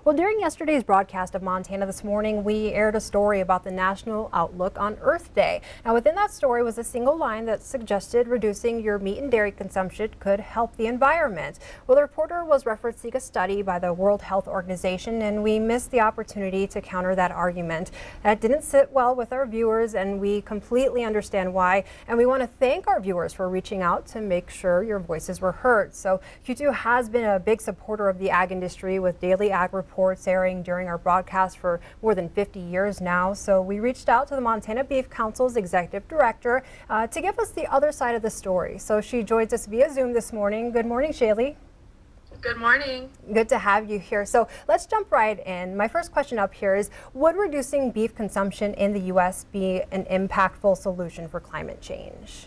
Well, during yesterday's broadcast of Montana This Morning, we aired a story about the National Outlook on Earth Day. Now, within that story was a single line that suggested reducing your meat and dairy consumption could help the environment. Well, the reporter was referencing a study by the World Health Organization, and we missed the opportunity to counter that argument. That didn't sit well with our viewers, and we completely understand why. And we want to thank our viewers for reaching out to make sure your voices were heard. So Q2 has been a big supporter of the ag industry, with daily ag reports airing during our broadcast for more than 50 years now. So we reached out to the Montana Beef Council's executive director to give us the other side of the story. So she joins us via Zoom this morning. Good morning, Shaylee. Good morning. Good to have you here. So let's jump right in. My first question up here is, would reducing beef consumption in the U.S. be an impactful solution for climate change?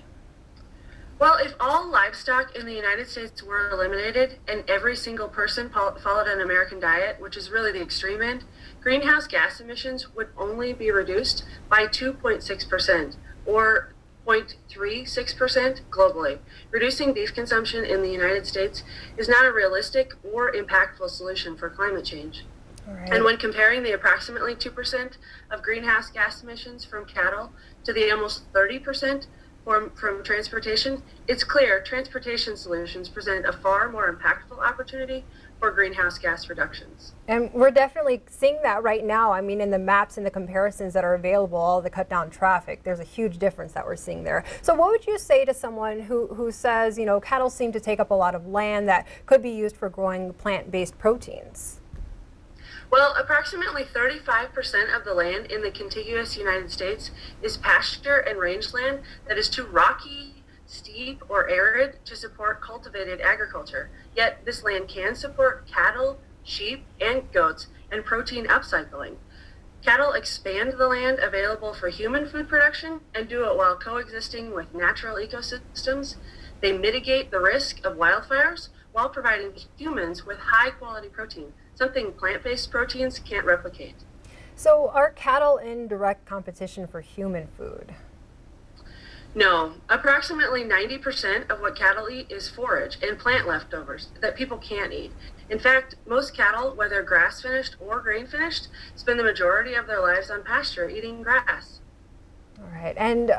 Well, if all livestock in the United States were eliminated and every single person followed an American diet, which is really the extreme end, greenhouse gas emissions would only be reduced by 2.6% or 0.36% globally. Reducing beef consumption in the United States is not a realistic or impactful solution for climate change. Right. And when comparing the approximately 2% of greenhouse gas emissions from cattle to the almost 30% from transportation, it's clear transportation solutions present a far more impactful opportunity for greenhouse gas reductions. And we're definitely seeing that right now. I mean, in the maps and the comparisons that are available, all the cut down traffic, there's a huge difference that we're seeing there. So what would you say to someone who says, you know, cattle seem to take up a lot of land that could be used for growing plant-based proteins? Well, approximately 35% of the land in the contiguous United States is pasture and rangeland that is too rocky, steep, or arid to support cultivated agriculture. Yet this land can support cattle, sheep, and goats, and protein upcycling. Cattle expand the land available for human food production and do it while coexisting with natural ecosystems. They mitigate the risk of wildfires while providing humans with high-quality protein, something plant-based proteins can't replicate. So are cattle in direct competition for human food? No, approximately 90% of what cattle eat is forage and plant leftovers that people can't eat. In fact, most cattle, whether grass-finished or grain-finished, spend the majority of their lives on pasture eating grass. All right, and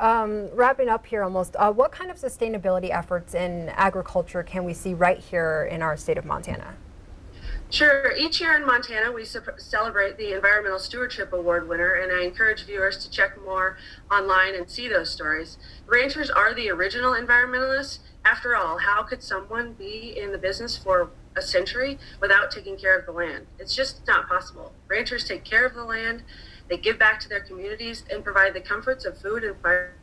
wrapping up here almost, what kind of sustainability efforts in agriculture can we see right here in our state of Montana? Sure. Each year in Montana, we celebrate the Environmental Stewardship Award winner, and I encourage viewers to check more online and see those stories. Ranchers are the original environmentalists. After all, how could someone be in the business for a century without taking care of the land? It's just not possible. Ranchers take care of the land, they give back to their communities, and provide the comforts of food and fire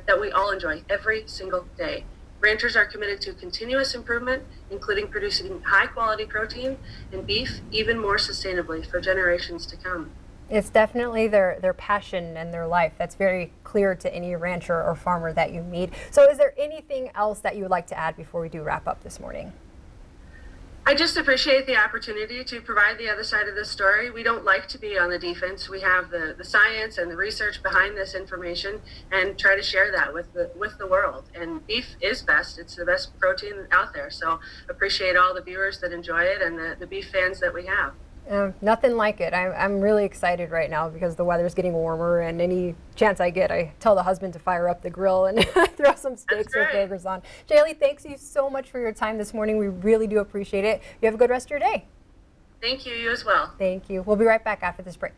that we all enjoy every single day. Ranchers are committed to continuous improvement, including producing high-quality protein and beef even more sustainably for generations to come. It's definitely their passion and their life. That's very clear to any rancher or farmer that you meet. So is there anything else that you would like to add before we do wrap up this morning? I just appreciate the opportunity to provide the other side of this story. We don't like to be on the defense. We have the science and the research behind this information and try to share that with the world. And beef is best. It's the best protein out there. So appreciate all the viewers that enjoy it and the beef fans that we have. Nothing like it. I'm really excited right now because the weather's getting warmer, and any chance I get, I tell the husband to fire up the grill and throw some steaks or burgers on. Jaylee, thanks you so much for your time this morning. We really do appreciate it. You have a good rest of your day. Thank you. You as well. Thank you. We'll be right back after this break.